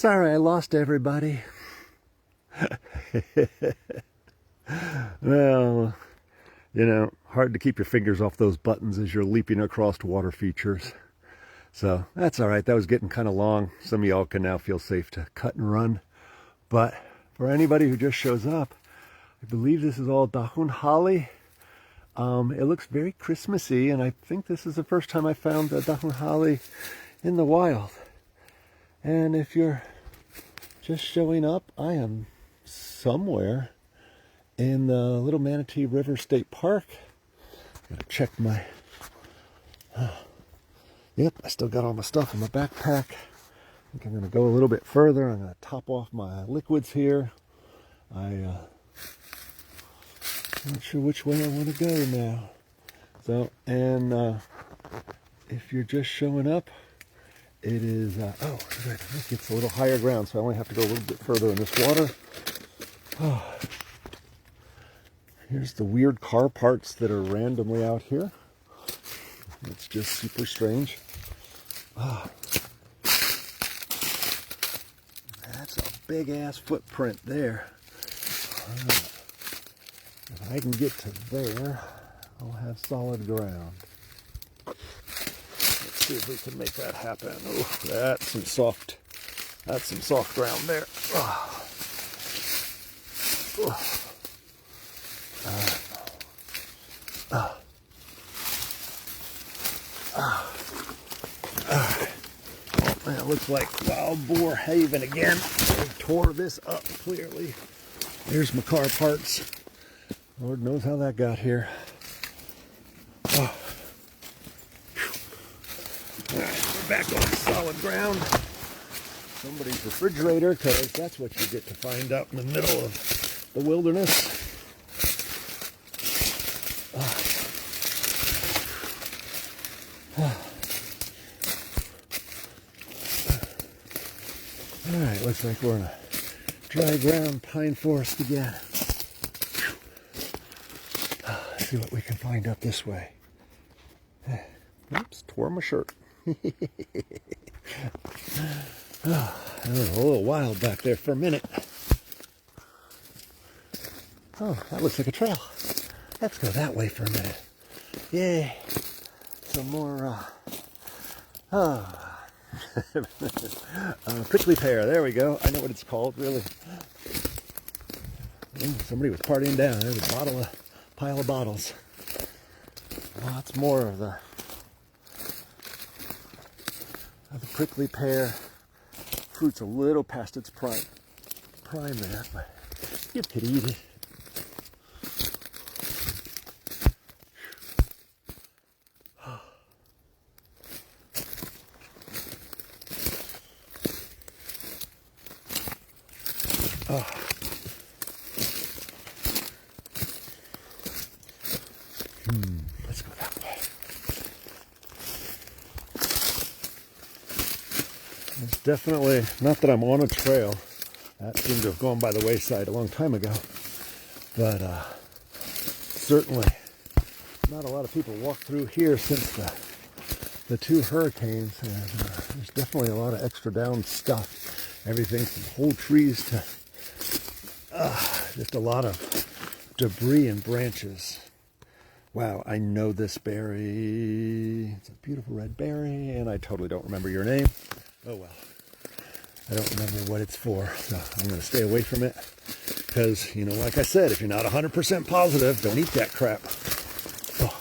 Sorry, I lost everybody. Well, you know, hard to keep your fingers off those buttons as you're leaping across water features. So that's all right. That was getting kind of long. Some of y'all can now feel safe to cut and run. But for anybody who just shows up, I believe this is all dahon holly. It looks very Christmassy, and I think this is the first time I found a dahon holly in the wild. And if you're just showing up, I am somewhere in the Little Manatee State Park. Gotta check my... Yep, I still got all my stuff in my backpack. I think I'm gonna go a little bit further. I'm gonna top off my liquids here. I'm not sure which way I want to go now. So, and if you're just showing up, it is, oh, good. This gets a little higher ground, so I only have to go a little bit further in this water. Oh. Here's the weird car parts that are randomly out here. It's just super strange. Oh. That's a big ass footprint there. If I can get to there, I'll have solid ground. Let's see if we can make that happen. Oh, that's some soft ground there. Oh. Oh. Oh man, it looks like Wild Boar Haven again. They tore this up clearly. There's my car parts. Lord knows how that got here. Oh. All right, we're back on solid ground. Somebody's refrigerator, because that's what you get to find out in the middle of the wilderness. All right, looks like we're in a dry ground pine forest again. Let's see what we can find up this way. Oops, tore my shirt. Oh, it was a little wild back there for a minute. Oh, that looks like a trail. Let's go that way for a minute. Yay. Some more, prickly pear. There we go. I know what it's called, really. Ooh, somebody was partying down. There's a pile of bottles. Lots more of the prickly pear. Fruit's a little past its prime there, but you could eat it. Oh. Let's go that way. It's definitely, not that I'm on a trail. That seemed to have gone by the wayside a long time ago. But certainly not a lot of people walk through here since the two hurricanes. And there's definitely a lot of extra down stuff. Everything from whole trees to just a lot of debris and branches. Wow, I know this berry. It's a beautiful red berry, and I totally don't remember your name. Oh well. I don't remember what it's for, so I'm going to stay away from it. Because, you know, like I said, if you're not 100% positive, don't eat that crap. Oh.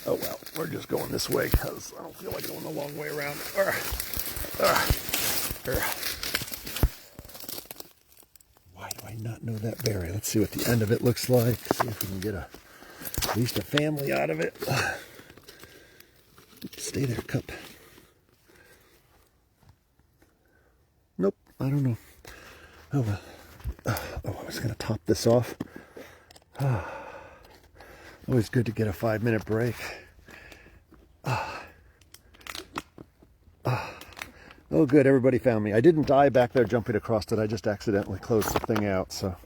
Oh well, we're just going this way because I don't feel like going the long way around. Why do I not know that berry? Let's see what the end of it looks like. See if we can get at least a family out of it. Stay there, cup. Nope, I don't know. Oh well. Oh, I was going to top this off. Always good to get a 5-minute break. Oh good, everybody found me. I didn't die back there jumping across it. I just accidentally closed the thing out. So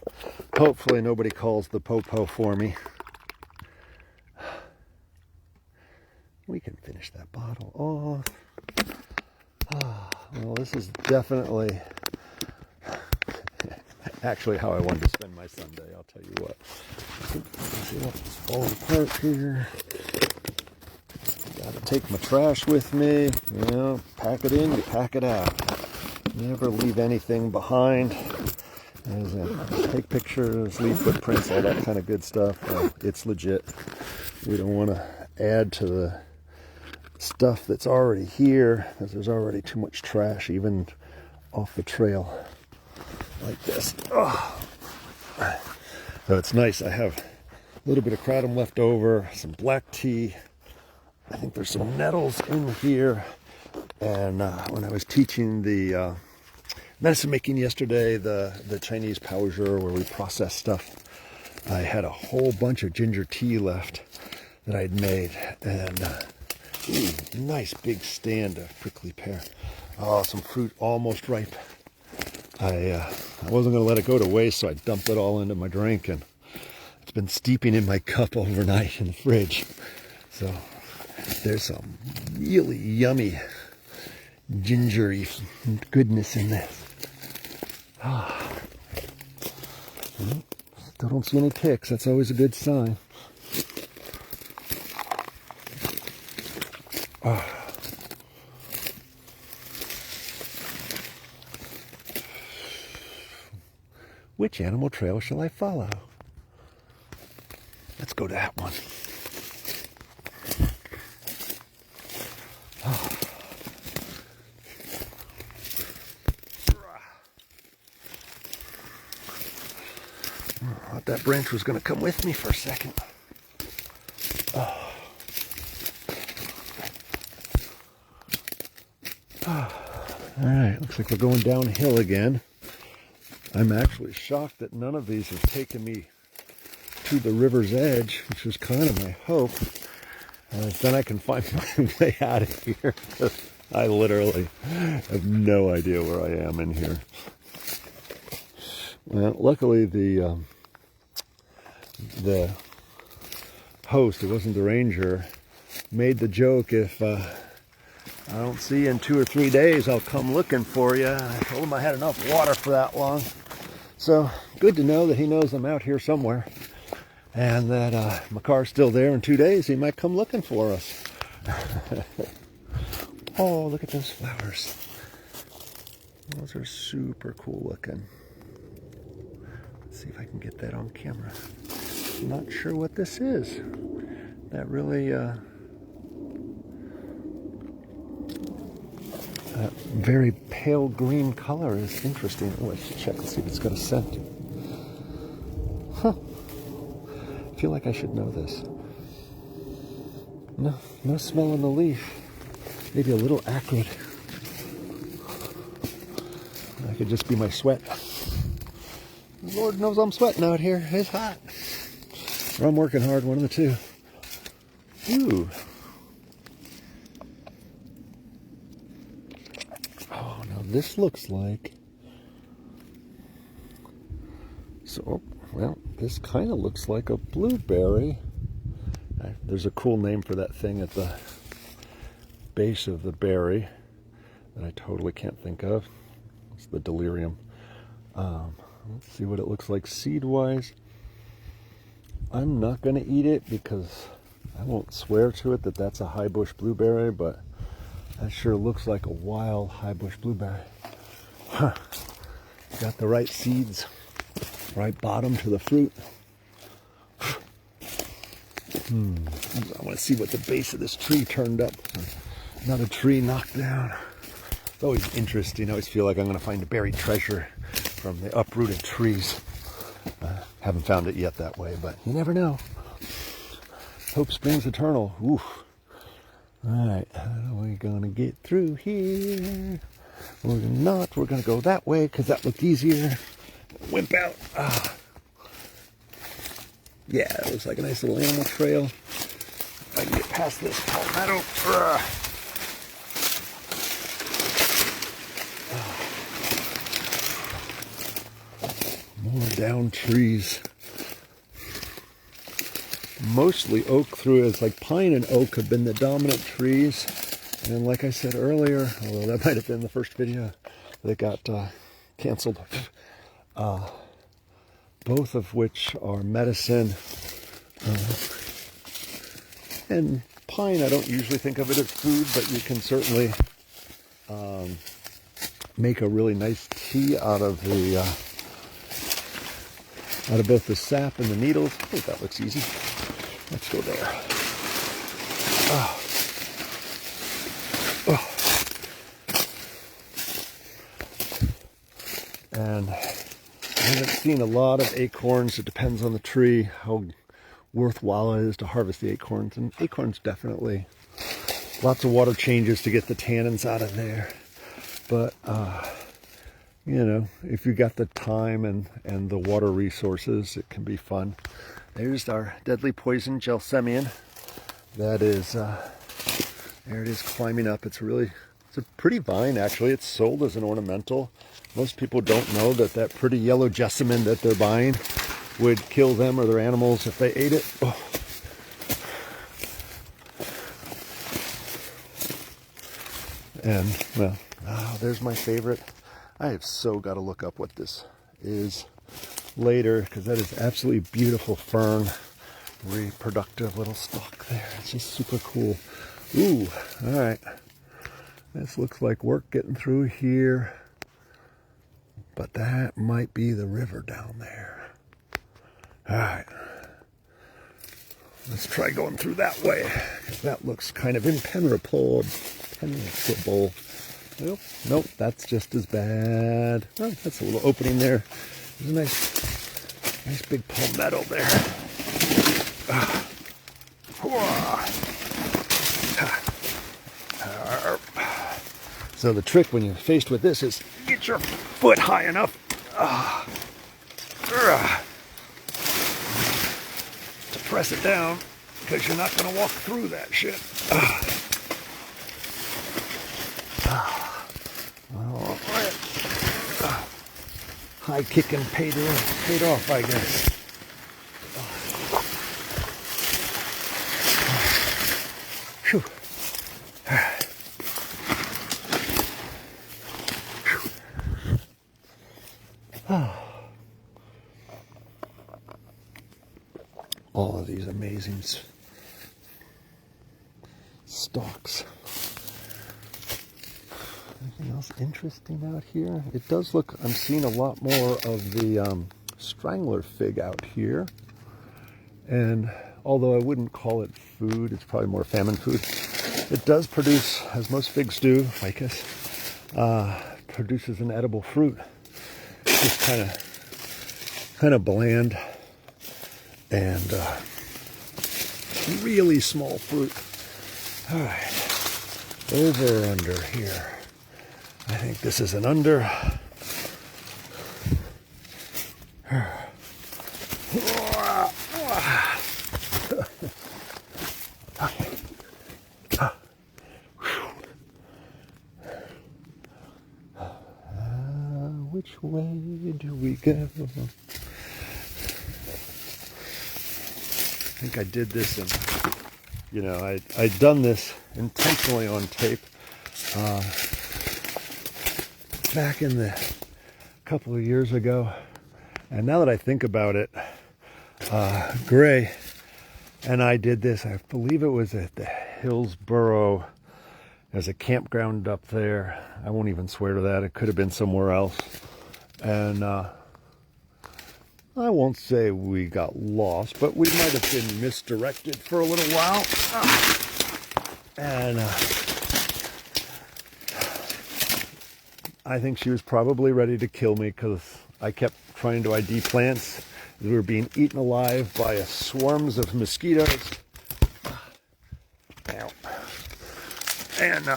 hopefully nobody calls the popo for me. we can finish that bottle off. Well, this is definitely actually how I wanted to spend my Sunday, I'll tell you what. See what this falls apart here. Gotta take my trash with me. You know, pack it in, you pack it out. Never leave anything behind. As in, take pictures, leave footprints, all that kind of good stuff. It's legit. We don't want to add to the stuff that's already here, because there's already too much trash, even off the trail like this. Oh. So it's nice. I have a little bit of kratom left over, some black tea. I think there's some nettles in here. And when I was teaching the medicine making yesterday, the Chinese powder where we process stuff, I had a whole bunch of ginger tea left that I'd made. And nice big stand of prickly pear. Oh, some fruit almost ripe. I wasn't going to let it go to waste, so I dumped it all into my drink, and it's been steeping in my cup overnight in the fridge. So there's some really yummy gingery goodness in this. Still don't see any ticks. That's always a good sign. Which animal trail shall I follow? Let's go to that one. I thought that branch was going to come with me for a second. All right, looks like we're going downhill again. I'm actually shocked that none of these have taken me to the river's edge, which was kind of my hope. Then I can find my way out of here. I literally have no idea where I am in here. Well, luckily the host, it wasn't the ranger, made the joke, if I don't see you in 2 or 3 days, I'll come looking for you. I told him I had enough water for that long. So good to know that he knows I'm out here somewhere, and that my car's still there. In 2 days, he might come looking for us. Oh, look at those flowers. Those are super cool looking. Let's see if I can get that on camera. I'm not sure what this is. That really... that very pale green color is interesting. Oh, I should check and see if it's got a scent. Huh. I feel like I should know this. No smell in the leaf. Maybe a little acrid. That could just be my sweat. Lord knows I'm sweating out here. It's hot. Or I'm working hard, one of the two. Ooh. This looks like, so, well, this kind of looks like a blueberry. There's a cool name for that thing at the base of the berry that I totally can't think of. It's the delirium. Let's see what it looks like seed-wise. I'm not going to eat it because I won't swear to it that that's a high bush blueberry, but that sure looks like a wild high bush blueberry. Huh. Got the right seeds, right bottom to the fruit. I want to see what the base of this tree turned up. Not a tree knocked down. It's always interesting. I always feel like I'm going to find a buried treasure from the uprooted trees. Haven't found it yet that way, but you never know. Hope springs eternal. Oof. Alright, how are we going to get through here? We're not. We're going to go that way because that looked easier. Wimp out. Yeah, it looks like a nice little animal trail. If I can get past this palmetto. More down trees. mostly oak through. It's like pine and oak have been the dominant trees. And like I said earlier, although that might have been the first video that got canceled, both of which are medicine. And pine, I don't usually think of it as food, but you can certainly make a really nice tea out of the out of both the sap and the needles. I think that looks easy. Let's go there. Oh. Oh. And I haven't seen a lot of acorns. It depends on the tree, how worthwhile it is to harvest the acorns. And acorns definitely, lots of water changes to get the tannins out of there. But, you know, if you got the time and the water resources, it can be fun. There's our deadly poison gelsemium. That is, there it is climbing up. It's a pretty vine, actually. It's sold as an ornamental. Most people don't know that that pretty yellow jessamine that they're buying would kill them or their animals if they ate it. Oh. And, well, there's my favorite. I have so got to look up what this is later, because that is absolutely beautiful fern. Reproductive little stalk there. It's just super cool. Ooh, all right. This looks like work getting through here. But that might be the river down there. All right. Let's try going through that way, because that looks kind of impenetrable. Nope, nope, that's just as bad. Oh, that's a little opening there. There's a nice big palmetto there. So the trick when you're faced with this is get your foot high enough to press it down, because you're not going to walk through that shit. High kicking paid off, I guess. Whew. All of these amazing stalks. Anything else interesting out here? It does look, I'm seeing a lot more of the strangler fig out here. And although I wouldn't call it food, it's probably more famine food. It does produce, as most figs do, ficus, produces an edible fruit. It's just kind of bland and really small fruit. All right, over or under here. I think this is an under. Which way do we go? I think I did this, and you know, I'd done this intentionally on tape back in the couple of years ago, and now that I think about it, Gray and I did this. I believe it was at the Hillsboro. There's a campground up there. I won't even swear to that. It could have been somewhere else. And I won't say we got lost, but we might have been misdirected for a little while. And I think she was probably ready to kill me, because I kept trying to ID plants. We were being eaten alive by swarms of mosquitoes. Ow. And,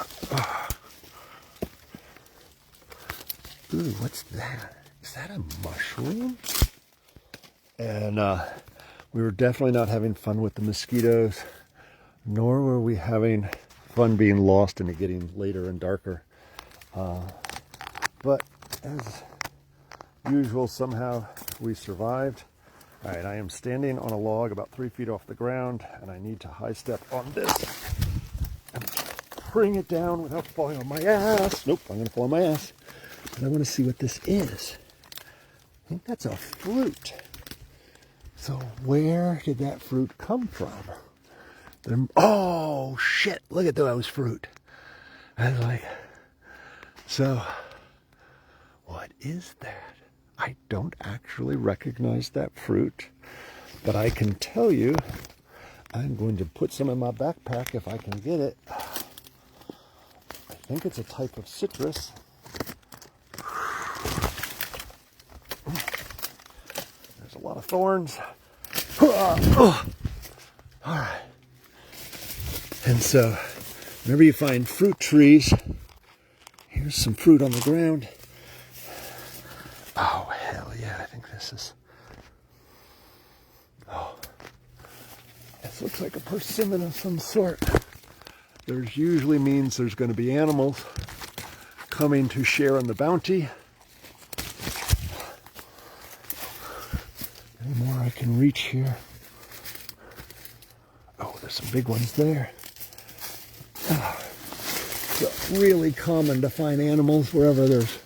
ooh, what's that? Is that a mushroom? And we were definitely not having fun with the mosquitoes, nor were we having fun being lost and it getting later and darker. But as usual, somehow we survived. All right, I am standing on a log about 3 feet off the ground, and I need to high step on this and bring it down without falling on my ass. Nope, I'm going to fall on my ass. And I want to see what this is. I think that's a fruit. So where did that fruit come from? Oh, shit, look at those fruit. I was like, so what is that? I don't actually recognize that fruit, but I can tell you I'm going to put some in my backpack if I can get it. I think it's a type of citrus. There's a lot of thorns. All right. And so, whenever you find fruit trees, here's some fruit on the ground. Oh, hell yeah, I think this is... Oh, this looks like a persimmon of some sort. There's usually means there's going to be animals coming to share in the bounty. Any more I can reach here? Oh, there's some big ones there. It's really common to find animals wherever there's...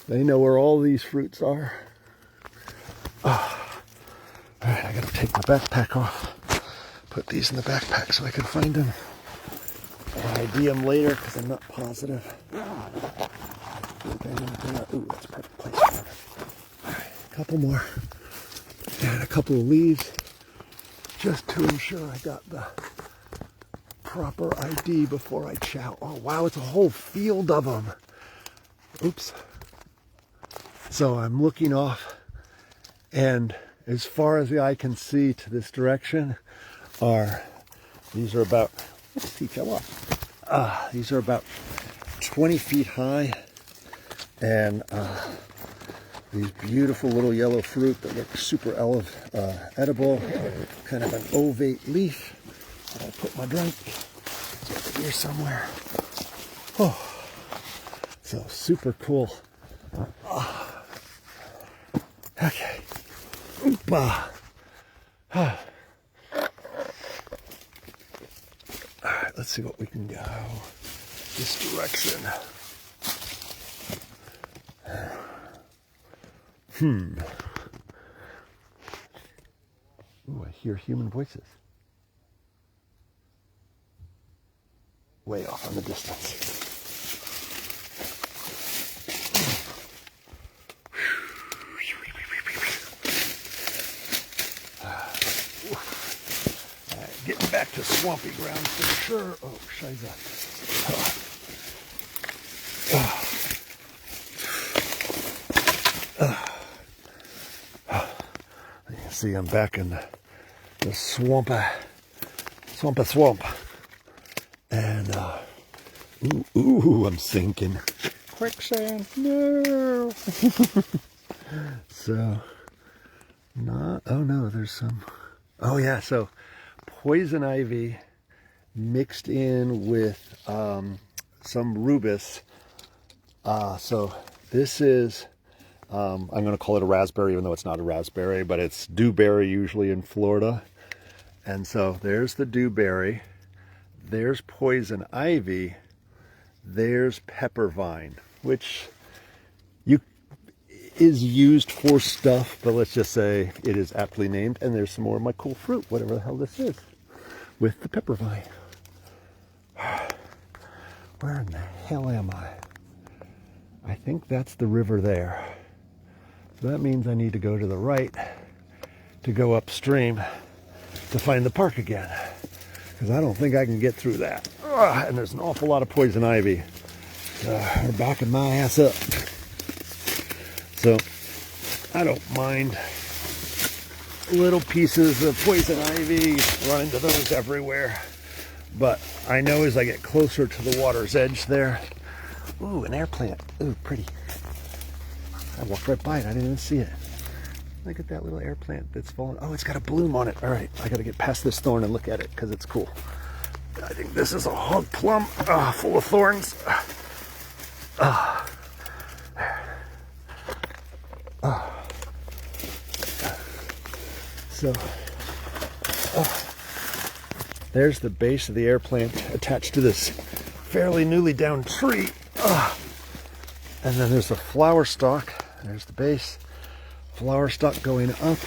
They know where all these fruits are. Oh. All right, I gotta take my backpack off. Put these in the backpack so I can find them. I'll ID them later because I'm not positive. Ooh, that's a perfect place for them. All right, a couple more. And a couple of leaves just to ensure I got the proper ID before I chow. Oh, wow, it's a whole field of them. Oops. So I'm looking off, and as far as the eye can see to this direction these are about, let's see, fell off. These are about 20 feet high, and these beautiful little yellow fruit that look super edible, kind of an ovate leaf. I'll put my drink. It's over here somewhere. Oh, so super cool. Okay. Oompa. All right, let's see what we can go this direction. Ooh, I hear human voices. Way off in the distance. Getting back to swampy ground for sure. Oh, shiza. You can see I'm back in the swamp. And, ooh, I'm sinking. Quicksand, no. So, oh no, there's some, oh yeah, so poison ivy mixed in with some rubus. So this is, I'm going to call it a raspberry, even though it's not a raspberry, but it's dewberry usually in Florida. And so there's the dewberry, there's poison ivy, there's pepper vine, which is used for stuff, but let's just say it is aptly named. And there's some more of my cool fruit, whatever the hell this is, with the pepper vine. Where in the hell am I? I think that's the river there. So that means I need to go to the right to go upstream to find the park again, because I don't think I can get through that. And there's an awful lot of poison ivy. They're backing my ass up. So I don't mind little pieces of poison ivy, run into those everywhere. But I know as I get closer to the water's edge there, ooh, an air plant, ooh, pretty. I walked right by it, I didn't even see it. Look at that little air plant that's fallen. Oh, it's got a bloom on it. All right, I gotta get past this thorn and look at it because it's cool. I think this is a hog plum, full of thorns. So, there's the base of the air plant attached to this fairly newly downed tree. And then there's the flower stalk. There's the base. Flower stalk going up.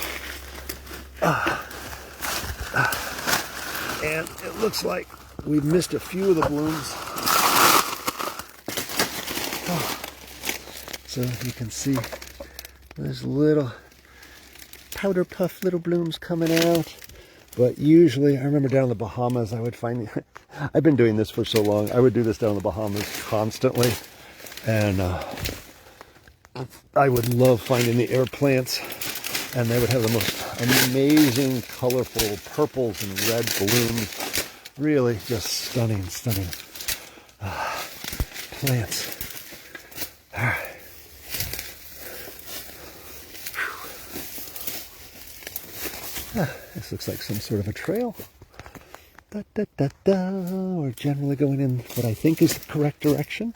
And it looks like we've missed a few of the blooms. So you can see there's little powder puff little blooms coming out. But usually, I remember down in the Bahamas, I would find, I've been doing this for so long, I would do this down in the Bahamas constantly. And I would love finding the air plants, and they would have the most amazing, colorful purples and red blooms. Really just stunning, stunning plants. All right. This looks like some sort of a trail. Da, da, da, da. We're generally going in what I think is the correct direction.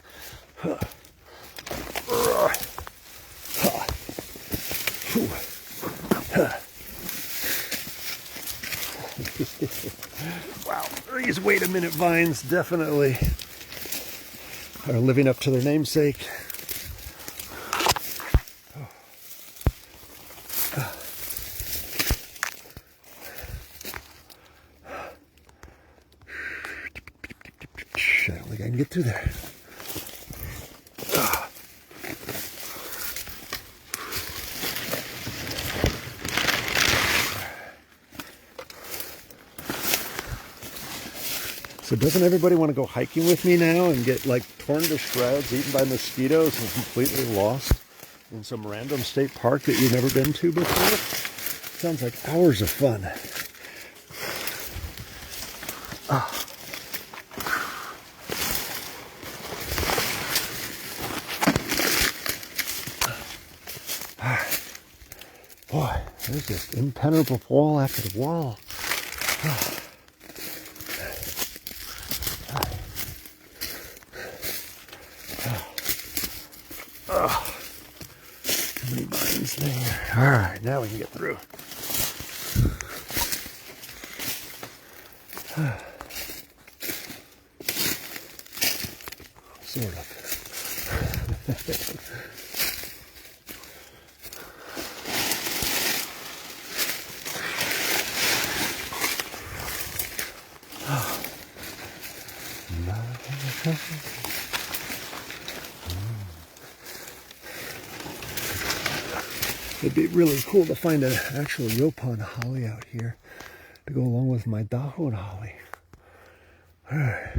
Wow, these wait a minute vines definitely are living up to their namesake. I don't think I can get through there. So doesn't everybody want to go hiking with me now and get like torn to shreds, eaten by mosquitoes, and completely lost in some random state park that you've never been to before? Sounds like hours of fun. Boy, there's just impenetrable wall after the wall. Too many vines there. All right, now we can get through. Sort of. It'd be really cool to find an actual Yopon holly out here to go along with my Dahon holly. Alright,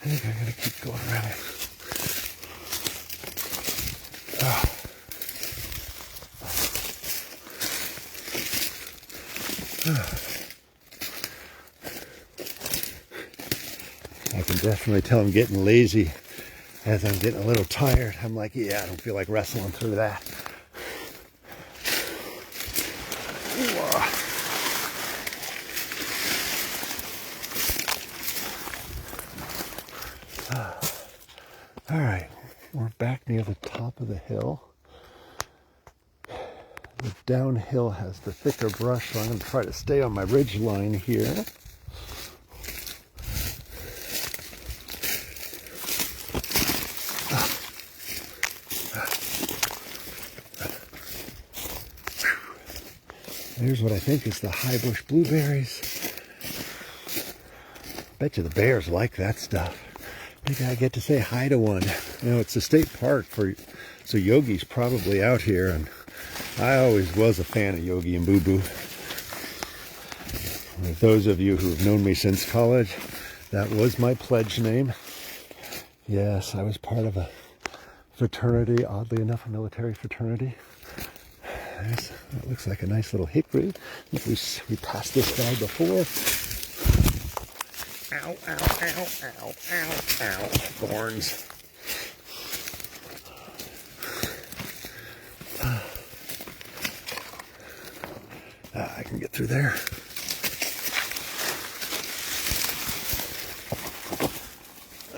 I think I'm going to keep going around it. I can definitely tell I'm getting lazy as I'm getting a little tired. I'm like, yeah, I don't feel like wrestling through that. All right, we're back near the top of the hill. The downhill has the thicker brush, so I'm going to try to stay on my ridge line here. There's what I think is the high bush blueberries. Bet you the bears like that stuff. Maybe I get to say hi to one. You know, it's a state park, so Yogi's probably out here, and I always was a fan of Yogi and Boo Boo. For those of you who have known me since college, that was my pledge name. Yes, I was part of a fraternity, oddly enough, a military fraternity. That looks like a nice little hickory. I think we passed this guy before. Ow, ow, ow, ow, ow, ow. Thorns. I can get through there.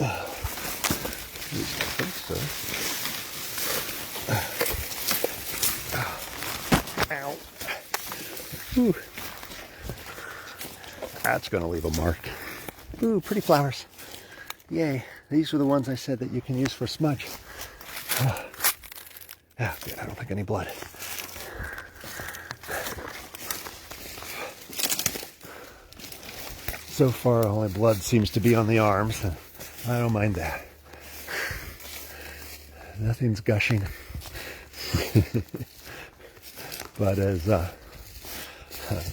At least I think so. Ow. Ooh. That's going to leave a mark. Ooh, pretty flowers. Yay. These are the ones I said that you can use for smudge. Oh, good. I don't think any blood. So far, only blood seems to be on the arms. I don't mind that. Nothing's gushing. But as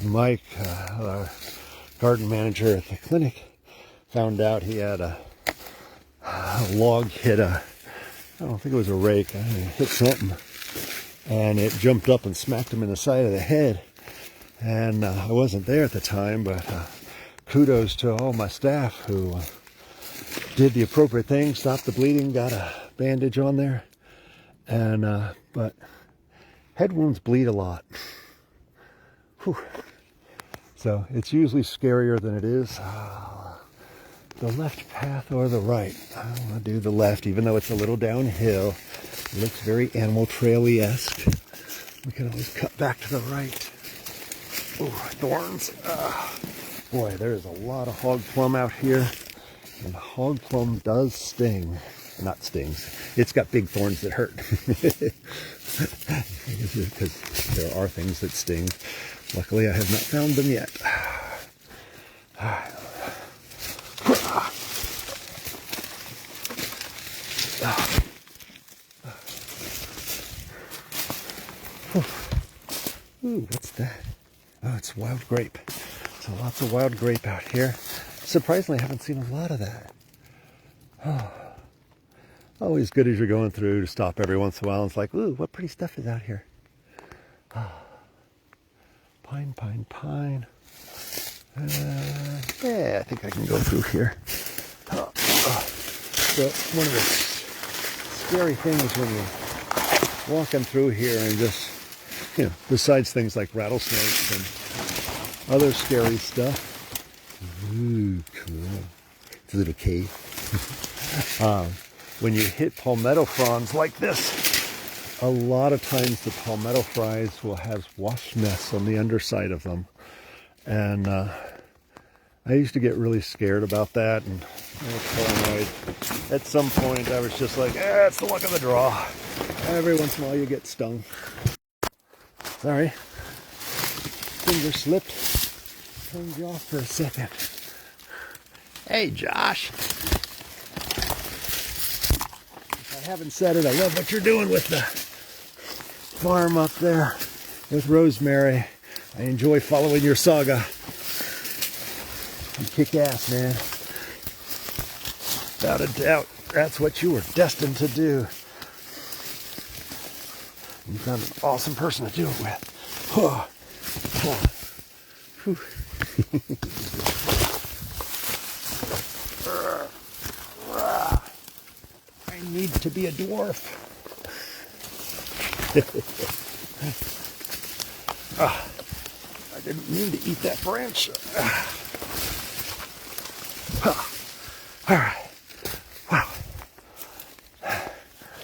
Mike, our garden manager at the clinic, found out, he had a log hit I don't think it was a rake, it hit something, and it jumped up and smacked him in the side of the head. And I wasn't there at the time, but kudos to all my staff who did the appropriate thing, stopped the bleeding, got a bandage on there. And but head wounds bleed a lot. Whew. So it's usually scarier than it is. The left path or the right? I want to do the left, even though it's a little downhill. It looks very animal trail-y-esque. We can always cut back to the right. Ooh, thorns. Boy, there's a lot of hog plum out here. And hog plum does sting. Not stings. It's got big thorns that hurt. Because there are things that sting. Luckily, I have not found them yet. Ooh, what's that? Oh, it's wild grape. So lots of wild grape out here. Surprisingly, I haven't seen a lot of that. Oh. Always good as you're going through to stop every once in a while. And it's like, ooh, what pretty stuff is out here. Oh. Pine, pine, pine. Yeah, I think I can go through here. So one of the scary things when you're walking through here and just, besides things like rattlesnakes and other scary stuff. Ooh, cool. It's a little cave. When you hit palmetto fronds like this, a lot of times the palmetto flies will have wasp nests on the underside of them. And I used to get really scared about that. And at some point I was just like, it's the luck of the draw. Every once in a while you get stung. Sorry. Finger slipped. Turned you off for a second. Hey, Josh. If I haven't said it, I love what you're doing with the farm up there with Rosemary. I enjoy following your saga. You kick ass, man. Without a doubt, that's what you were destined to do. You found an awesome person to do it with. Oh. Oh. Whew. I need to be a dwarf. I didn't mean to eat that branch. All right. Wow.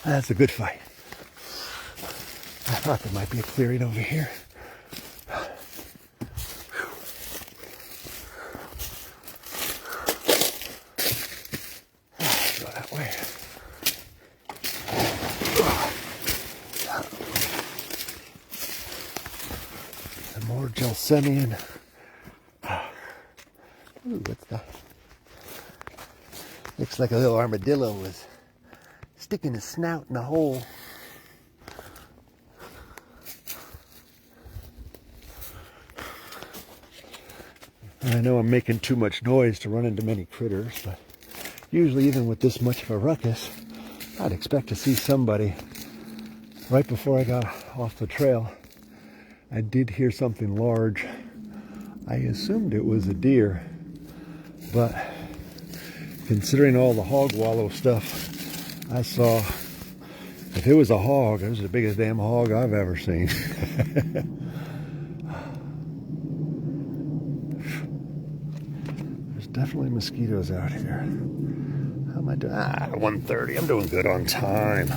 That's a good fight. I thought there might be a clearing over here. Go that way. Some more gelsemium. Ooh, what's that? Looks like a little armadillo was sticking his snout in a hole. I know I'm making too much noise to run into many critters, but usually even with this much of a ruckus, I'd expect to see somebody. Right before I got off the trail, I did hear something large. I assumed it was a deer, but considering all the hog wallow stuff I saw, if it was a hog, it was the biggest damn hog I've ever seen. There's definitely mosquitoes out here. How am I doing? 1:30. I'm doing good on time.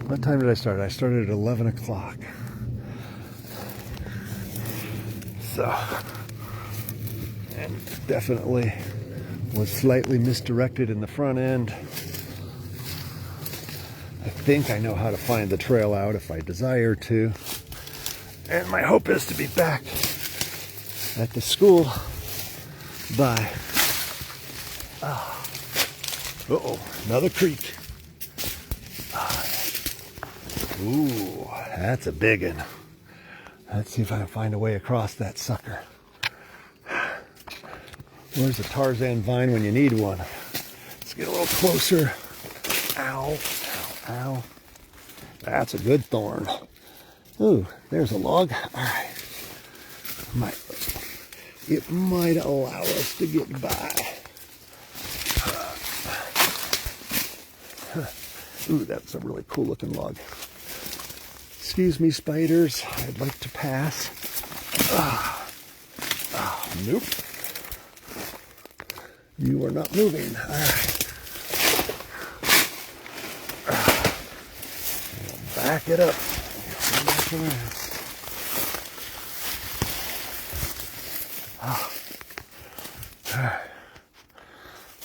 What time did I start? I started at 11 o'clock. So, and definitely was slightly misdirected in the front end. I think I know how to find the trail out if I desire to. And my hope is to be back at the school by... Uh-oh, another creek. Ooh, that's a big one. Let's see if I can find a way across that sucker. Where's the Tarzan vine when you need one? Let's get a little closer. Ow, ow, ow. That's a good thorn. Ooh, there's a log. All right. It might allow us to get by. Ooh, that's a really cool looking log. Excuse me, spiders. I'd like to pass. Nope. You are not moving. All right. Back it up. Back around.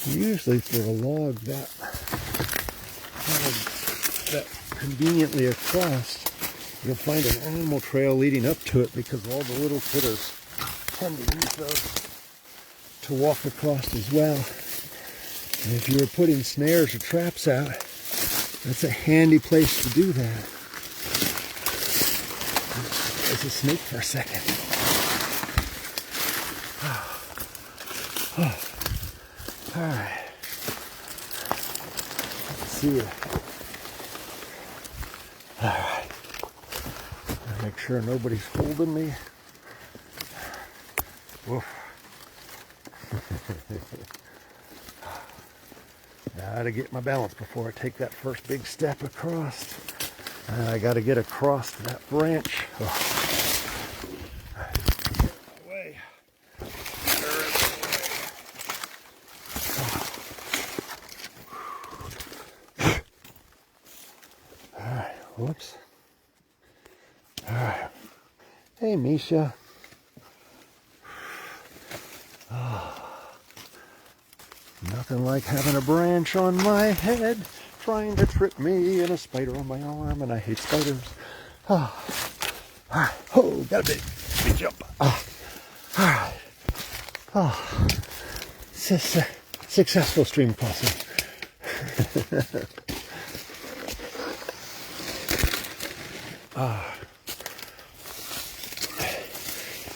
Usually for a log that conveniently across, you'll find an animal trail leading up to it because all the little critters tend to use those to walk across as well. And if you're putting snares or traps out, that's a handy place to do that. There's a snake for a second. All right. Let's see it. All right. Make sure nobody's holding me. Woof. Gotta get my balance before I take that first big step across. I gotta get across that branch. Away. Alright, whoops. Alright. Hey, Misha. Nothing like having a branch on my head trying to trip me and a spider on my arm, and I hate spiders. Oh, got a big jump. Alright. Oh, successful stream crossing.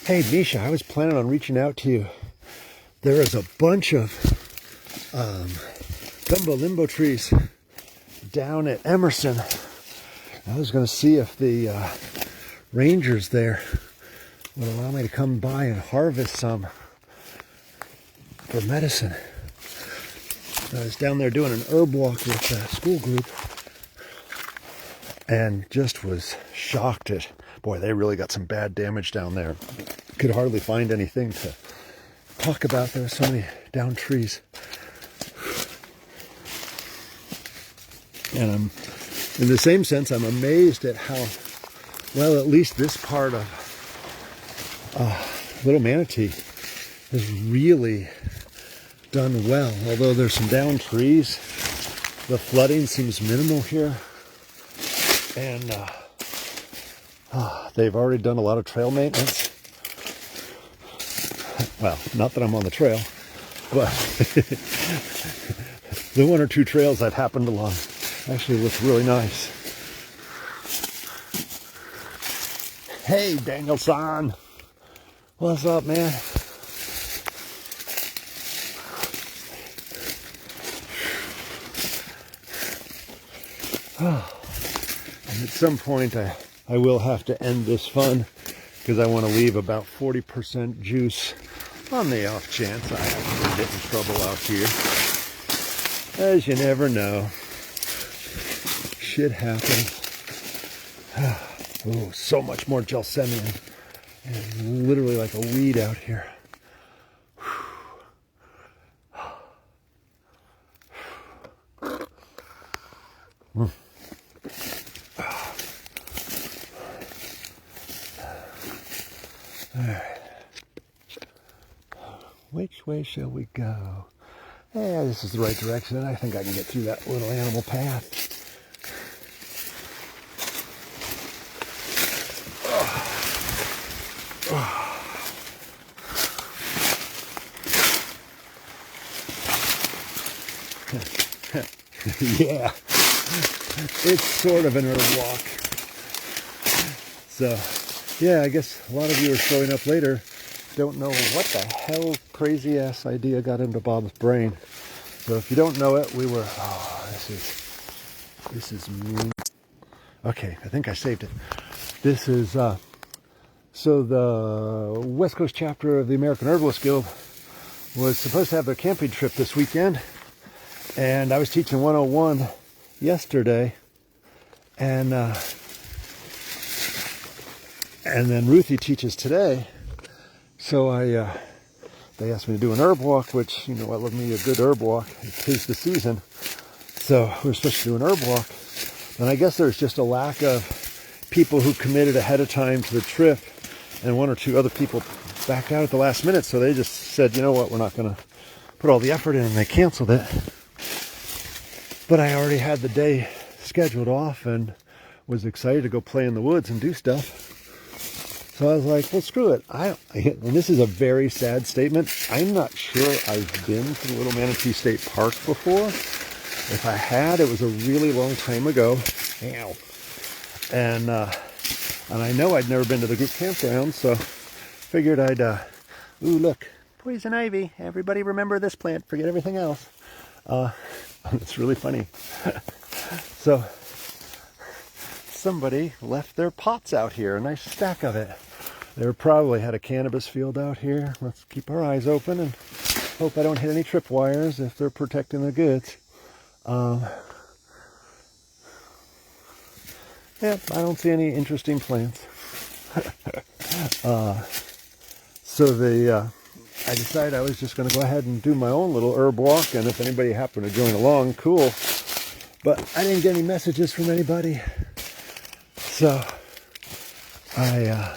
Hey, Misha, I was planning on reaching out to you. There is a bunch of gumbo limbo trees down at Emerson. I was going to see if the rangers there would allow me to come by and harvest some for medicine. I was down there doing an herb walk with a school group and just was shocked at, boy, they really got some bad damage down there. Could hardly find anything to talk about. There were so many downed trees. And I'm, in the same sense, I'm amazed at how well at least this part of Little Manatee has really done well. Although there's some downed trees, the flooding seems minimal here. And they've already done a lot of trail maintenance. Well, not that I'm on the trail, but the one or two trails I've happened along actually looks really nice. Hey, Daniel-san. What's up, man? And at some point, I will have to end this fun because I want to leave about 40% juice on the off chance I actually get in trouble out here. As you never know. Shit happens. Oh, so much more gelsemium. And literally like a weed out here. Alright. which way shall we go? Yeah, this is the right direction. I think I can get through that little animal path. Yeah, it's sort of an herb walk. So, yeah, I guess a lot of you are showing up later don't know what the hell crazy ass idea got into Bob's brain. So if you don't know it, we were, this is mean. Okay, I think I saved it. This is, so the West Coast chapter of the American Herbalist Guild was supposed to have their camping trip this weekend. And I was teaching 101 yesterday. And then Ruthie teaches today. So they asked me to do an herb walk, which, you know, I love me a good herb walk. It's tis the season. So we were supposed to do an herb walk. And I guess there's just a lack of people who committed ahead of time to the trip. And one or two other people backed out at the last minute. So they just said, you know what, we're not going to put all the effort in. And they canceled it. But I already had the day scheduled off and was excited to go play in the woods and do stuff. So I was like, well, screw it. And this is a very sad statement. I'm not sure I've been to the Little Manatee State Park before. If I had, it was a really long time ago. Ow. And I know I'd never been to the group campground, so figured I'd, ooh, look, poison ivy. Everybody remember this plant, forget everything else. It's really funny. So somebody left their pots out here, a nice stack of it. They probably had a cannabis field out here. Let's keep our eyes open and hope I don't hit any tripwires if they're protecting the goods. Yeah, I don't see any interesting plants. So I decided I was just going to go ahead and do my own little herb walk, and if anybody happened to join along, cool. But I didn't get any messages from anybody. So I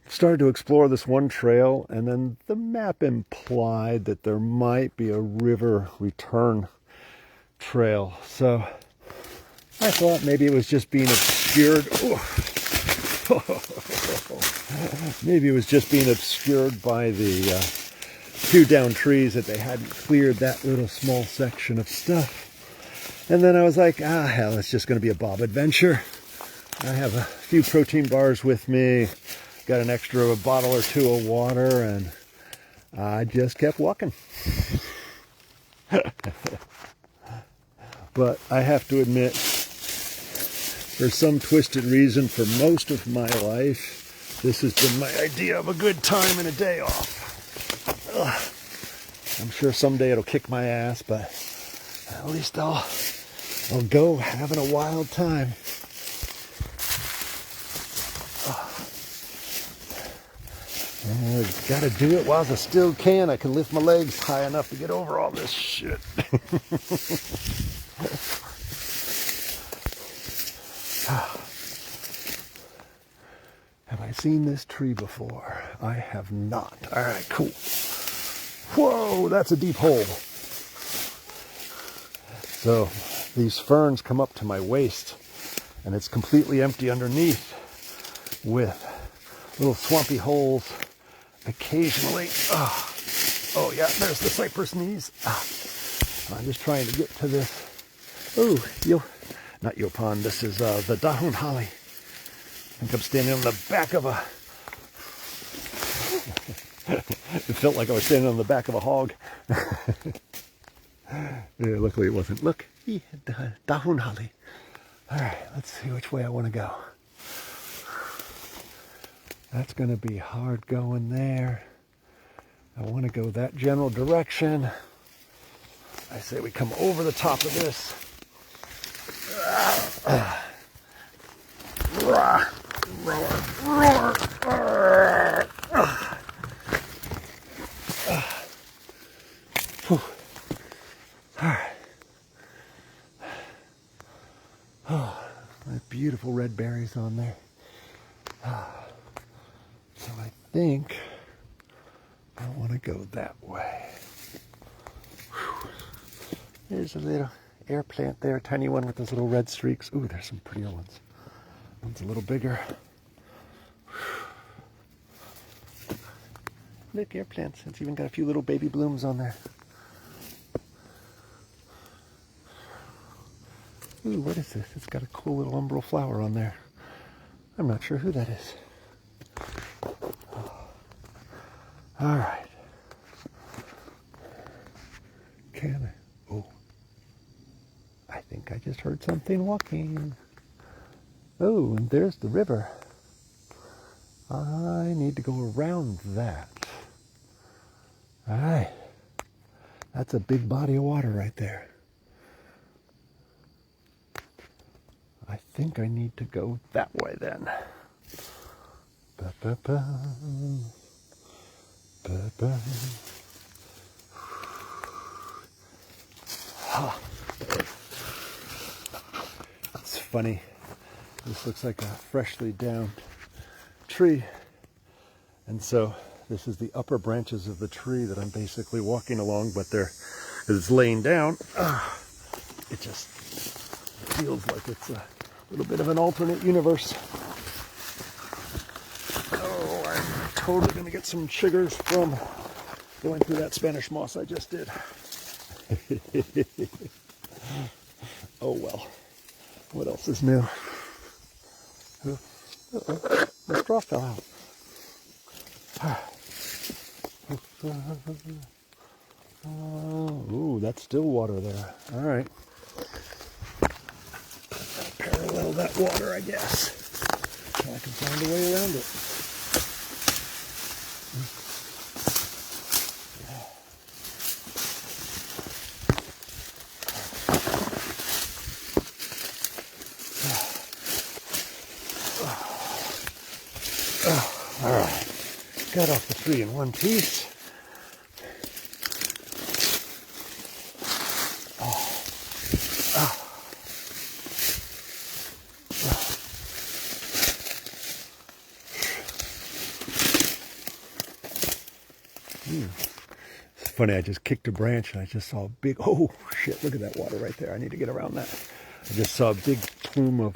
started to explore this one trail, and then the map implied that there might be a river return trail. So I thought maybe it was just being obscured. Maybe it was just being obscured by the few down trees that they hadn't cleared that little small section of stuff. And then I was like, hell, it's just going to be a Bob adventure. I have a few protein bars with me, got an extra bottle or two of water, and I just kept walking. But I have to admit, for some twisted reason, for most of my life, this has been my idea of a good time and a day off. Ugh. I'm sure someday it'll kick my ass, but at least I'll go having a wild time. Gotta do it while I still can. I can lift my legs high enough to get over all this shit. Have I seen this tree before? I have not. All right, cool. Whoa, that's a deep hole. So these ferns come up to my waist, and it's completely empty underneath with little swampy holes occasionally. Oh yeah, there's the cypress knees. I'm just trying to get to this. Oh, not Yopon, this is the Dahun Holly. I think I'm standing on the back of a... It felt like I was standing on the back of a hog. Yeah, luckily it wasn't. Look, Dahun Holly. All right, let's see which way I want to go. That's going to be hard going there. I want to go that general direction. I say we come over the top of this. Roar, roar, roar. All right. Oh, beautiful red berries on there. So I think I want to go that way. Whew. There's a little air plant there, a tiny one with those little red streaks. Ooh, there's some prettier ones. One's a little bigger. Look, air plants. It's even got a few little baby blooms on there. Ooh, what is this? It's got a cool little umbral flower on there. I'm not sure who that is. All right. Can I? Oh, I think I just heard something walking. Oh, and there's the river. I need to go around that. All right. That's a big body of water right there. I think I need to go that way then. Ba-ba-ba. Ba-ba. Ah. It's funny. This looks like a freshly downed tree. And so this is the upper branches of the tree that I'm basically walking along, but it's laying down. It just feels like it's a little bit of an alternate universe. Oh, I'm totally going to get some sugars from going through that Spanish moss I just did. Oh well. What else is new? Uh-oh, the straw fell out. Ooh, that's still water there. All right. Parallel that water, I guess. So I can find a way around it. All right. Got off the tree in one piece. It's funny, I just kicked a branch and I just saw a big, oh shit, look at that water right there. I need to get around that. I just saw a big plume of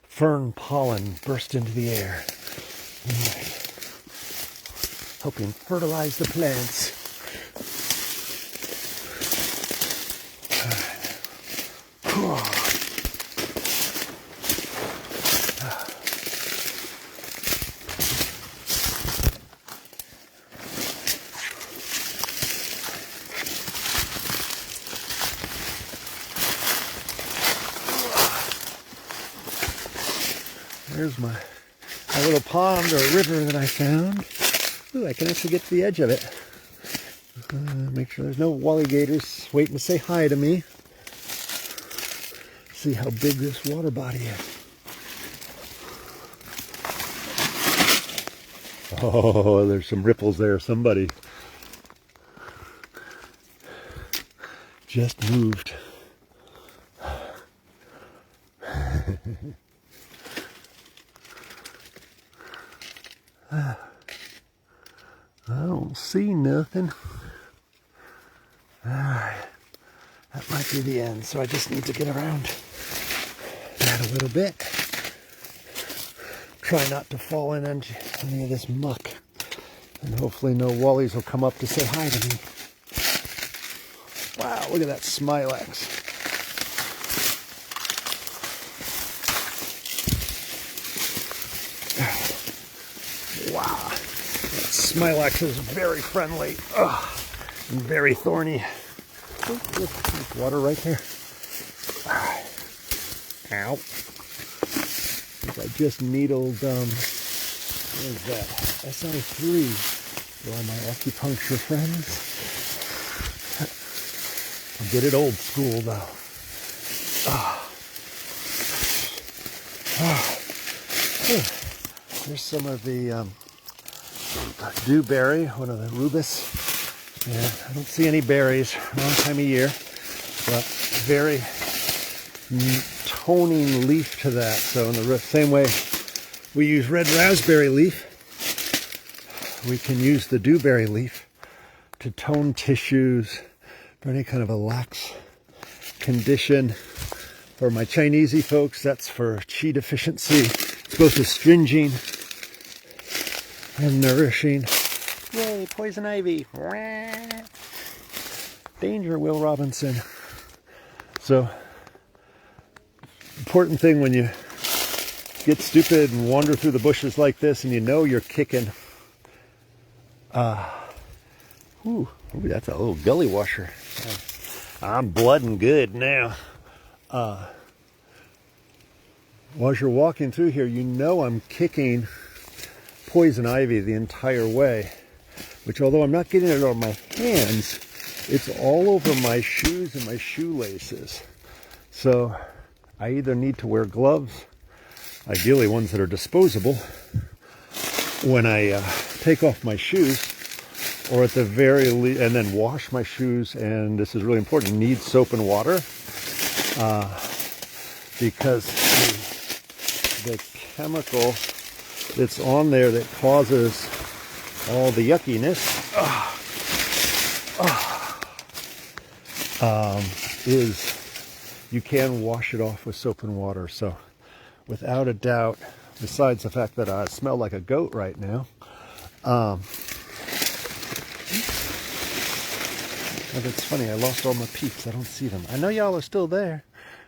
fern pollen burst into the air. Helping fertilize the plants. There's my little pond or river that I found. Ooh, I can actually get to the edge of it. Make sure there's no wallygators waiting to say hi to me. See how big this water body is. Oh, there's some ripples there. Somebody just moved. I don't see nothing. Alright, that might be the end, so I just need to get around that a little bit. Try not to fall in any of this muck. And hopefully no wallies will come up to say hi to me. Wow, look at that smilax. Wow. Smilax is very friendly and very thorny. Oh, look, there's water right there. Ow. I think I just needled, what is that? SI3 for all my acupuncture friends. I'll get it old school though. There's some of the dewberry, one of the rubus. Yeah, I don't see any berries, wrong time of year, but very toning leaf to that. So in the same way we use red raspberry leaf we can use the dewberry leaf to tone tissues for any kind of a lax condition. For my Chinesey folks, that's for qi deficiency. It's both astringing and nourishing. Yay, poison ivy. Danger, Will Robinson. So, important thing when you get stupid and wander through the bushes like this and you know you're kicking. Ooh, that's a little gully washer. I'm blooding good now. As you're walking through here, you know I'm kicking poison ivy the entire way, which although I'm not getting it on my hands, it's all over my shoes and my shoelaces. So I either need to wear gloves, ideally ones that are disposable, when I take off my shoes, or at the very least, and then wash my shoes, and this is really important, need soap and water, because the chemical that's on there that causes all the yuckiness is you can wash it off with soap and water. So without a doubt, besides the fact that I smell like a goat right now, and it's funny, I lost all my peeps. I don't see them. I know y'all are still there.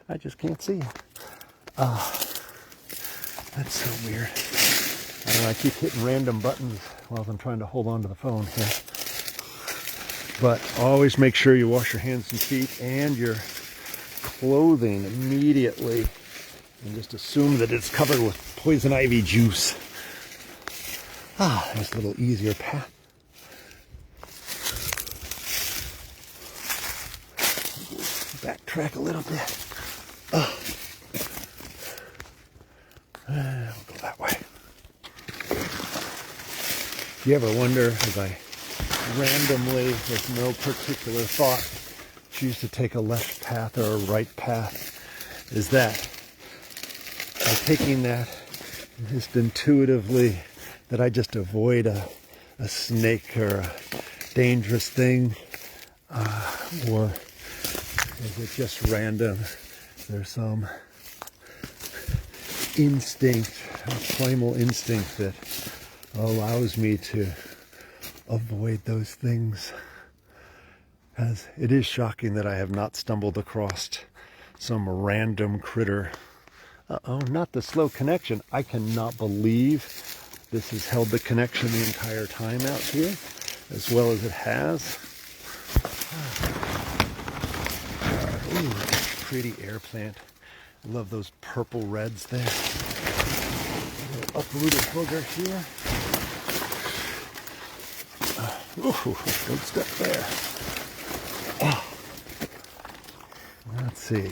I just can't see you. That's so weird. I don't know, I keep hitting random buttons while I'm trying to hold on to the phone here. But always make sure you wash your hands and feet and your clothing immediately. And just assume that it's covered with poison ivy juice. There's a little easier path. Backtrack a little bit. We'll go that way. You ever wonder, as I randomly, with no particular thought, choose to take a left path or a right path, is that by taking that just intuitively, that I just avoid a snake or a dangerous thing, or is it just random? There's some instinct, a primal instinct that allows me to avoid those things. As it is shocking that I have not stumbled across some random critter. Not the slow connection. I cannot believe this has held the connection the entire time out here, as well as it has. Ooh, pretty air plant. I love those purple reds there. A little uprooted booger here. Ooh, good stuff there. Let's see.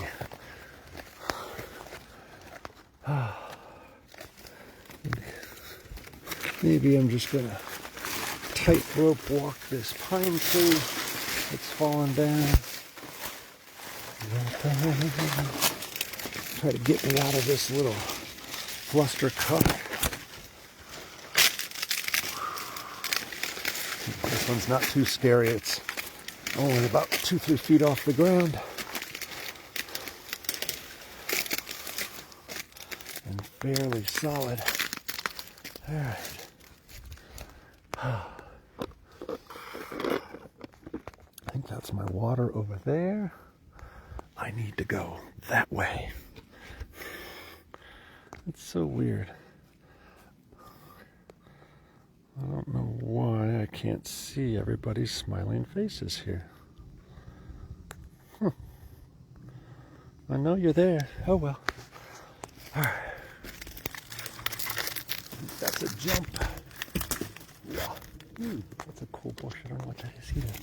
Maybe I'm just gonna tightrope walk this pine tree that's fallen down. Try to get me out of this little clusterfuck. This one's not too scary. It's only about 2-3 feet off the ground. And fairly solid. Alright. I think that's my water over there. I need to go that way. It's so weird. I don't know why I can't see everybody's smiling faces here. I know you're there. Oh well. Alright. That's a jump. Yeah. That's a cool bush. I don't know what that is either.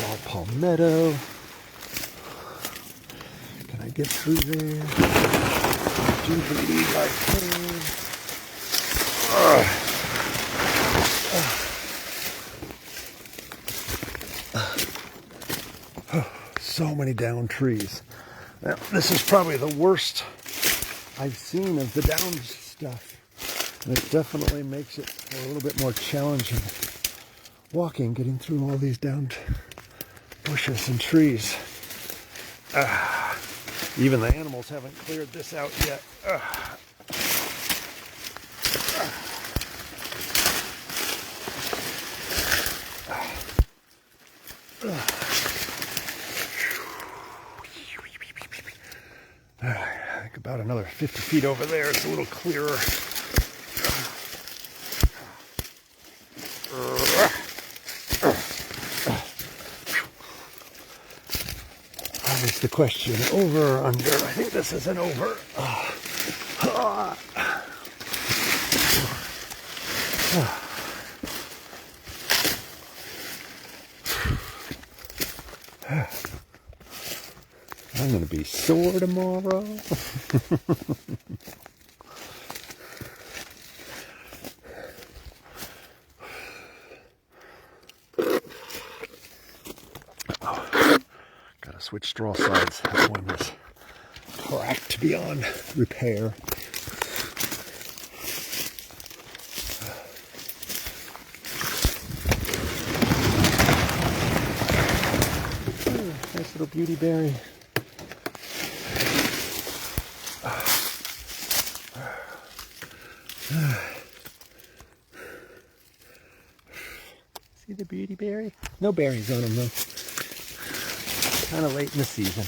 Raw palmetto. Can I get through there? I do believe I can. so many down trees. Now, this is probably the worst I've seen of the down stuff. And it definitely makes it a little bit more challenging walking, getting through all these downed bushes and trees. Even the animals haven't cleared this out yet. I think about another 50 feet over there, it's a little clearer. That's the question, over or under? I think this is an over. I'm going to be sore tomorrow. Got to switch straw sides. That one is cracked beyond repair. Nice little beauty berry. See the beauty berry? No berries on them though. Kind of late in the season.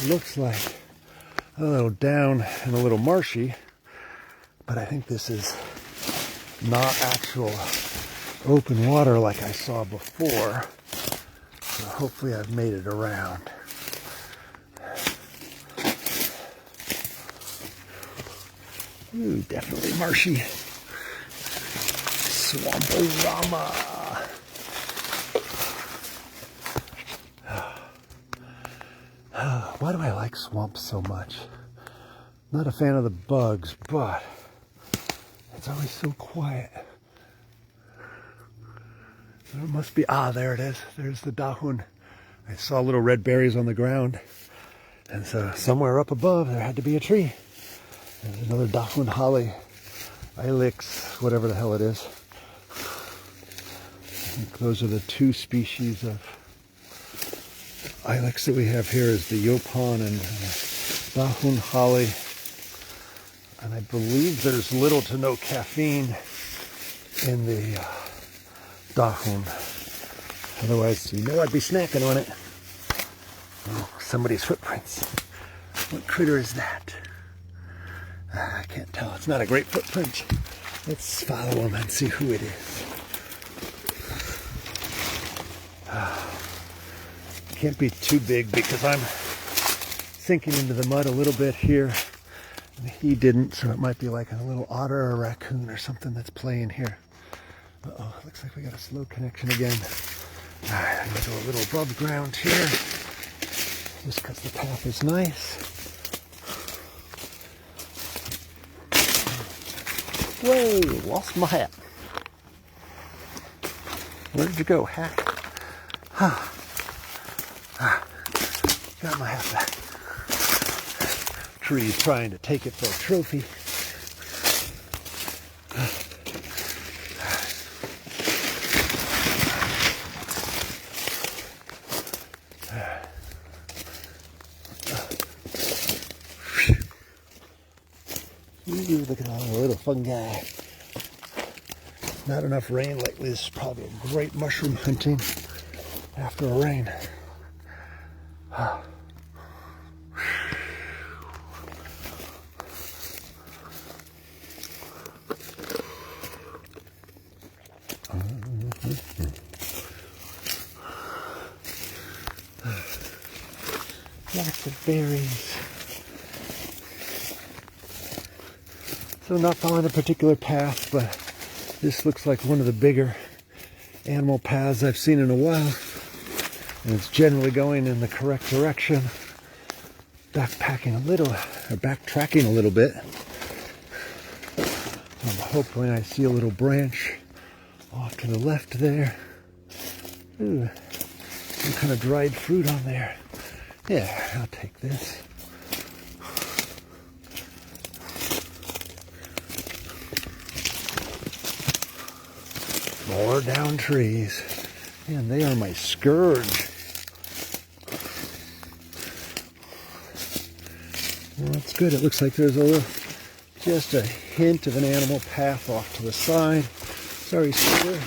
Looks like a little down and a little marshy, but I think this is not actual open water like I saw before. So hopefully I've made it around. Ooh, definitely marshy. Swamporama. Why do I like swamps so much? Not a fan of the bugs, but it's always so quiet. There must be, there it is. There's the dahun. I saw little red berries on the ground. And so somewhere up above there had to be a tree. There's another dahun holly, ilex, whatever the hell it is. I think those are the two species of ilex that we have here, is the yopon and dahun holly. And I believe there's little to no caffeine in the dahun. Otherwise, you know I'd be snacking on it. Oh, somebody's footprints. What critter is that? I can't tell. It's not a great footprint. Let's follow him and see who it is. Can't be too big because I'm sinking into the mud a little bit here. And he didn't, so it might be like a little otter or a raccoon or something that's playing here. Uh-oh, looks like we got a slow connection again. Alright, I'm going to go a little above ground here, just because the path is nice. Whoa, lost my hat. Where did you go, hat? Got my hat back. Tree's trying to take it for a trophy. Ooh, look at all the little fungi. Not enough rain lately. This is probably a great mushroom hunting after a rain. Lots of berries. So not following a particular path, but this looks like one of the bigger animal paths I've seen in a while. And it's generally going in the correct direction. Backtracking a little bit. I'm hoping I see a little branch off to the left there. Ooh, some kind of dried fruit on there. Yeah, I'll take this. More down trees. Man, they are my scourge. Well, that's good. It looks like there's just a hint of an animal path off to the side. Sorry, sir.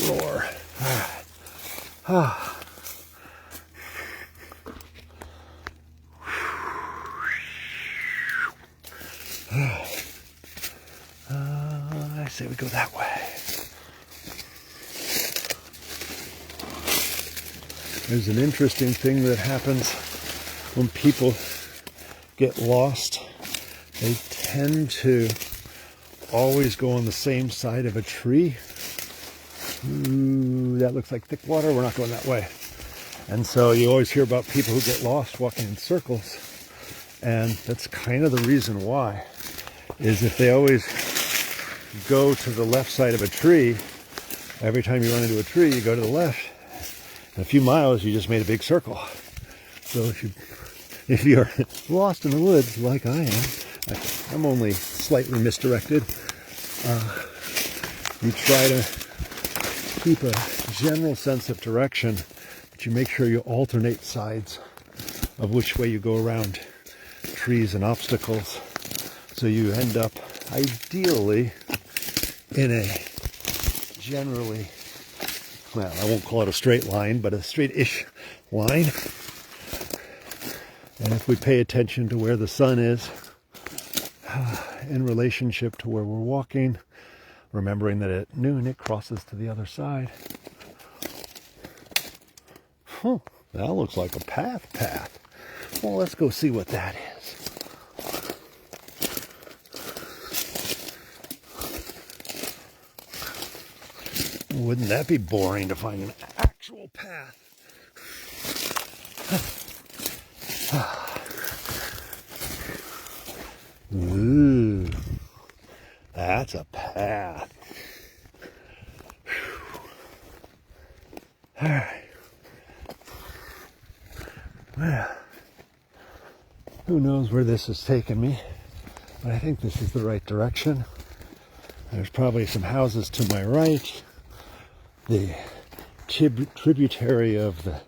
Roar. I say we go that way. There's an interesting thing that happens when people get lost. They tend to always go on the same side of a tree. Ooh, that looks like thick water. We're not going that way. And so you always hear about people who get lost walking in circles. And that's kind of the reason why. Is if they always go to the left side of a tree, every time you run into a tree, you go to the left. In a few miles, you just made a big circle. So if you're lost in the woods like I am, I'm only slightly misdirected. You try to keep a general sense of direction, but you make sure you alternate sides of which way you go around trees and obstacles. So you end up ideally in a generally, well, I won't call it a straight line, but a straight-ish line. And if we pay attention to where the sun is in relationship to where we're walking, remembering that at noon it crosses to the other side. That looks like a path. Well, let's go see what that is. Wouldn't that be boring to find an actual path? Ooh, that's a path. All right. Well, who knows where this is taking me, but I think this is the right direction. There's probably some houses to my right. The tributary of the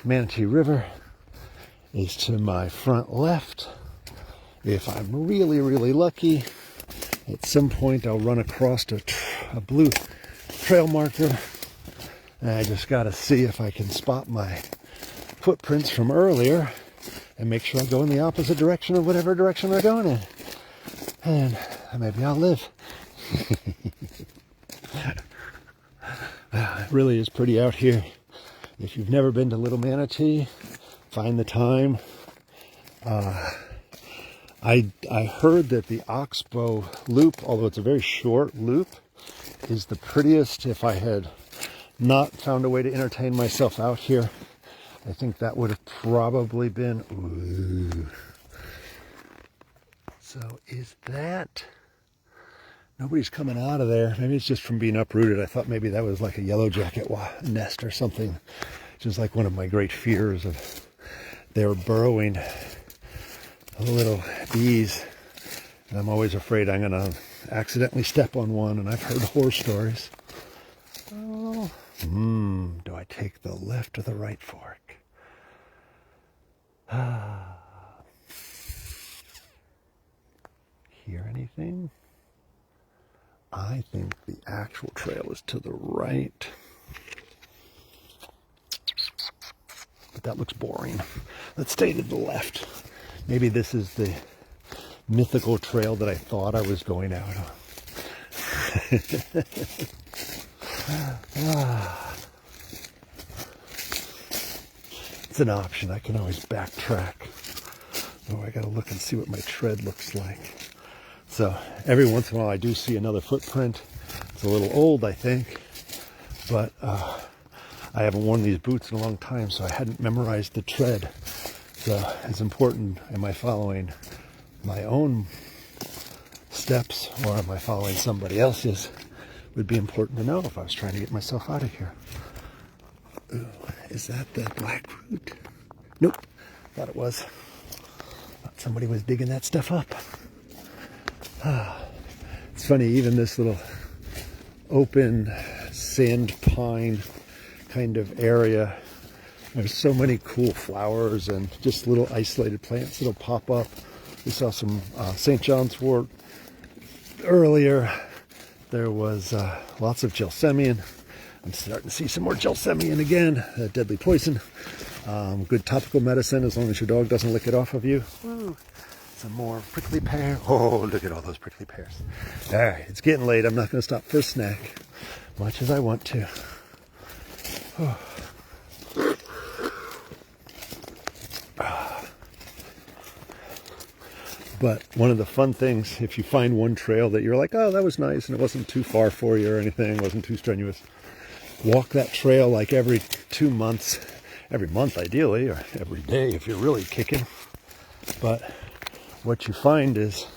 Manatee River is to my front left. If I'm really, really lucky, at some point I'll run across a blue trail marker. And I just got to see if I can spot my footprints from earlier and make sure I go in the opposite direction of whatever direction we're going in. And maybe I'll live. It really is pretty out here. If you've never been to Little Manatee, find the time. I heard that the Oxbow Loop, although it's a very short loop, is the prettiest. If I had not found a way to entertain myself out here, I think that would have probably been... Ooh. So is that... Nobody's coming out of there. Maybe it's just from being uprooted. I thought maybe that was like a yellow jacket nest or something. Just like one of my great fears of they're burrowing little bees. And I'm always afraid I'm going to accidentally step on one. And I've heard horror stories. Oh, do I take the left or the right fork? Hear anything? I think the actual trail is to the right. But that looks boring. Let's stay to the left. Maybe this is the mythical trail that I thought I was going out on. It's an option. I can always backtrack. Oh, I gotta look and see what my tread looks like. So every once in a while I do see another footprint. It's a little old, I think, but I haven't worn these boots in a long time, so I hadn't memorized the tread. So it's important, am I following my own steps or am I following somebody else's? Would be important to know if I was trying to get myself out of here. Ooh, is that the blackroot? Nope, thought it was. Thought somebody was digging that stuff up. It's funny, even this little open sand pine kind of area, there's so many cool flowers and just little isolated plants that'll pop up. We saw some St. John's wort earlier. There was lots of gelsemium. I'm starting to see some more gelsemium again, deadly poison. Good topical medicine as long as your dog doesn't lick it off of you. Woo. Some more prickly pear. Oh, look at all those prickly pears. All right, it's getting late. I'm not going to stop for a snack, much as I want to. Oh. But one of the fun things, if you find one trail that you're like, oh, that was nice, and it wasn't too far for you or anything, wasn't too strenuous, walk that trail like every 2 months, every month ideally, or every day if you're really kicking. But what you find is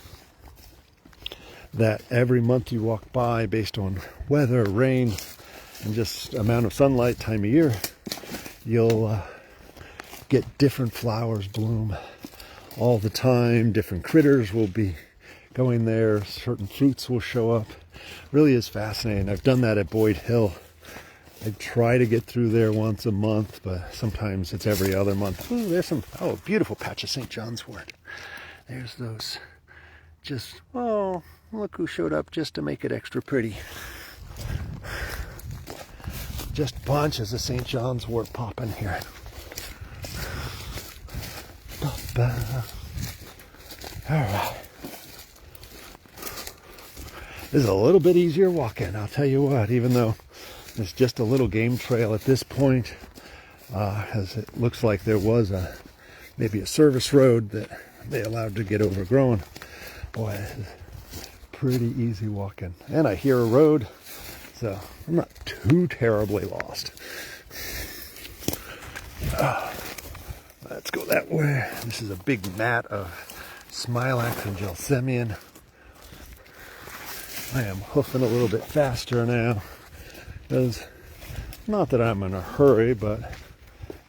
that every month you walk by, based on weather, rain, and just amount of sunlight, time of year, you'll get different flowers bloom all the time. Different critters will be going there. Certain fruits will show up. Really is fascinating. I've done that at Boyd Hill. I try to get through there once a month, but sometimes it's every other month. Ooh, there's some, oh, beautiful patch of St. John's wort. There's those. Just, oh, look who showed up just to make it extra pretty. Just bunches of St. John's wort popping here. All right. This is a little bit easier walking, I'll tell you what, even though it's just a little game trail at this point, as it looks like there was maybe a service road that they allowed to get overgrown. Boy, this is pretty easy walking. And I hear a road, so I'm not too terribly lost. Let's go that way. This is a big mat of smilax and gelsemium. I am hoofing a little bit faster now, because not that I'm in a hurry, but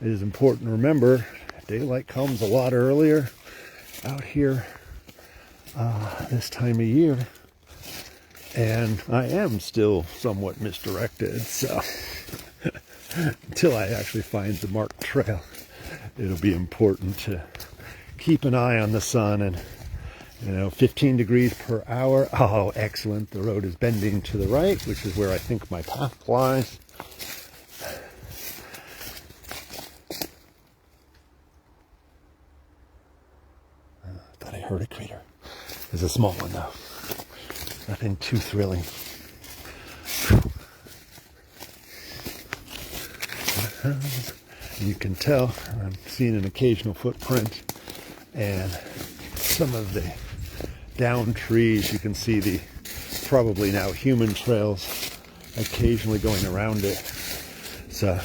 it is important to remember daylight comes a lot earlier out here this time of year, and I am still somewhat misdirected, so until I actually find the marked trail, it'll be important to keep an eye on the sun. And 15 degrees per hour. Oh, excellent. The road is bending to the right, which is where I think my path lies. Thought I heard a crater. It's a small one though. Nothing too thrilling. You can tell I'm seeing an occasional footprint, and some of the down trees, you can see the probably now human trails occasionally going around it. So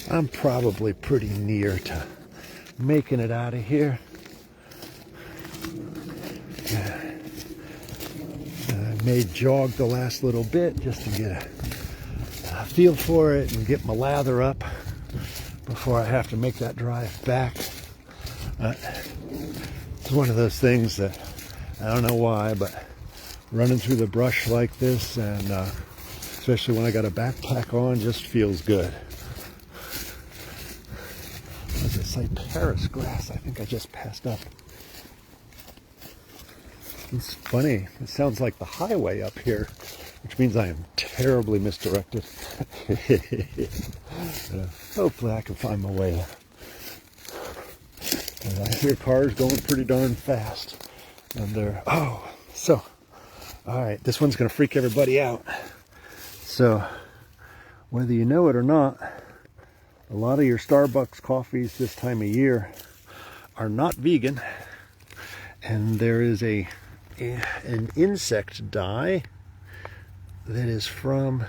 I'm probably pretty near to making it out of here. I may jog the last little bit just to get a feel for it and get my lather up before I have to make that drive back. It's one of those things that I don't know why, but running through the brush like this, and especially when I got a backpack on, just feels good. There's a cyperus grass I think I just passed up. It's funny, it sounds like the highway up here, which means I am terribly misdirected. Hopefully I can find my way. And I hear cars going pretty darn fast. And they're, all right, this one's going to freak everybody out. So whether you know it or not, a lot of your Starbucks coffees this time of year are not vegan. And there is an insect dye that is from,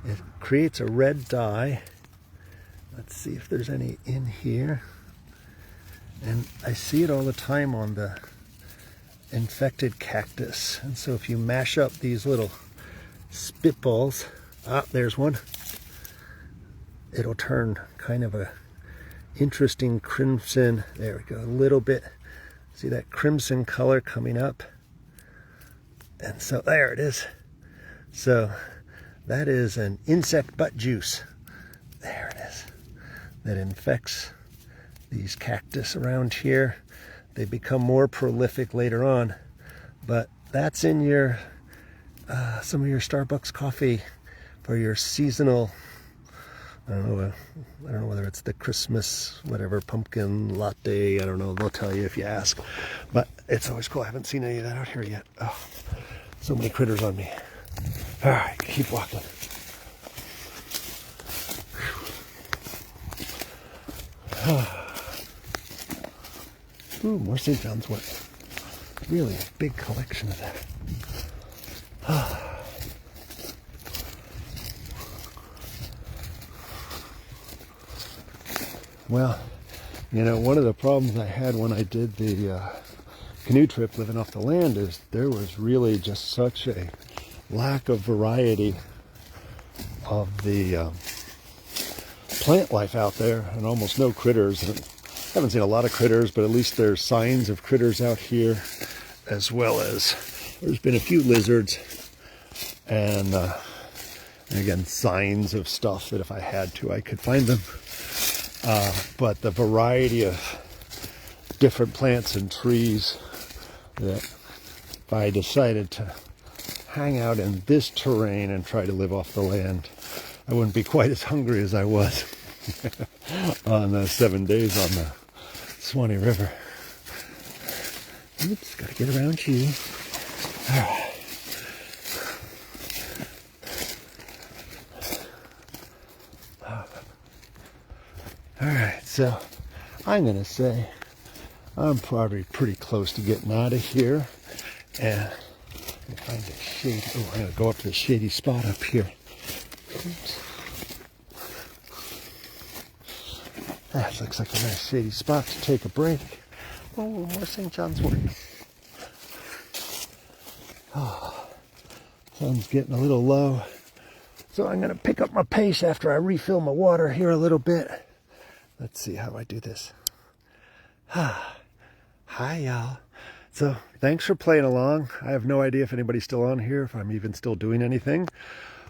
it creates a red dye. Let's see if there's any in here. And I see it all the time on the infected cactus. And so if you mash up these little spitballs, there's one, it'll turn kind of a interesting crimson. There we go, a little bit. See that crimson color coming up? And so there it is. So that is an insect butt juice. There it is. That infects these cactus around here. They become more prolific later on, but that's in your some of your Starbucks coffee for your seasonal. I don't know whether it's the Christmas whatever pumpkin latte. I don't know. They'll tell you if you ask, but it's always cool. I haven't seen any of that out here yet. Oh, so many critters on me. All right, keep walking. Ooh, more St. John's wort. Really a big collection of that. Well, you know, one of the problems I had when I did the canoe trip living off the land is there was really just such a lack of variety of the plant life out there, and almost no critters. I haven't seen a lot of critters, but at least there's signs of critters out here, as well as there's been a few lizards, and again, signs of stuff that if I had to, I could find them. But the variety of different plants and trees that if I decided to hang out in this terrain and try to live off the land, I wouldn't be quite as hungry as I was on the 7 days on the Swanee River. Oops, gotta get around you. All right. All right, so I'm gonna say I'm probably pretty close to getting out of here, and find a shade. Oh, I'm gonna go up to the shady spot up here. Oops. That looks like a nice shady spot to take a break. Oh, more St. John's wort. Oh, sun's getting a little low, so I'm gonna pick up my pace after I refill my water here a little bit. Let's see how I do this. Hi, y'all. So thanks for playing along. I have no idea if anybody's still on here, if I'm even still doing anything,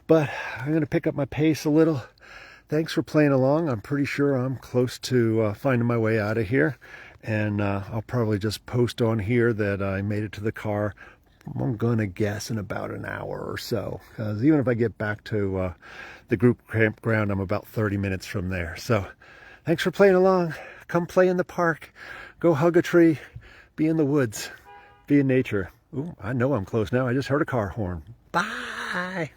but I'm going to pick up my pace a little. Thanks for playing along. I'm pretty sure I'm close to finding my way out of here, and I'll probably just post on here that I made it to the car. I'm going to guess in about an hour or so, because even if I get back to the group campground, I'm about 30 minutes from there. So thanks for playing along. Come play in the park. Go hug a tree. Be in the woods. Be in nature. Ooh, I know I'm close now. I just heard a car horn. Bye.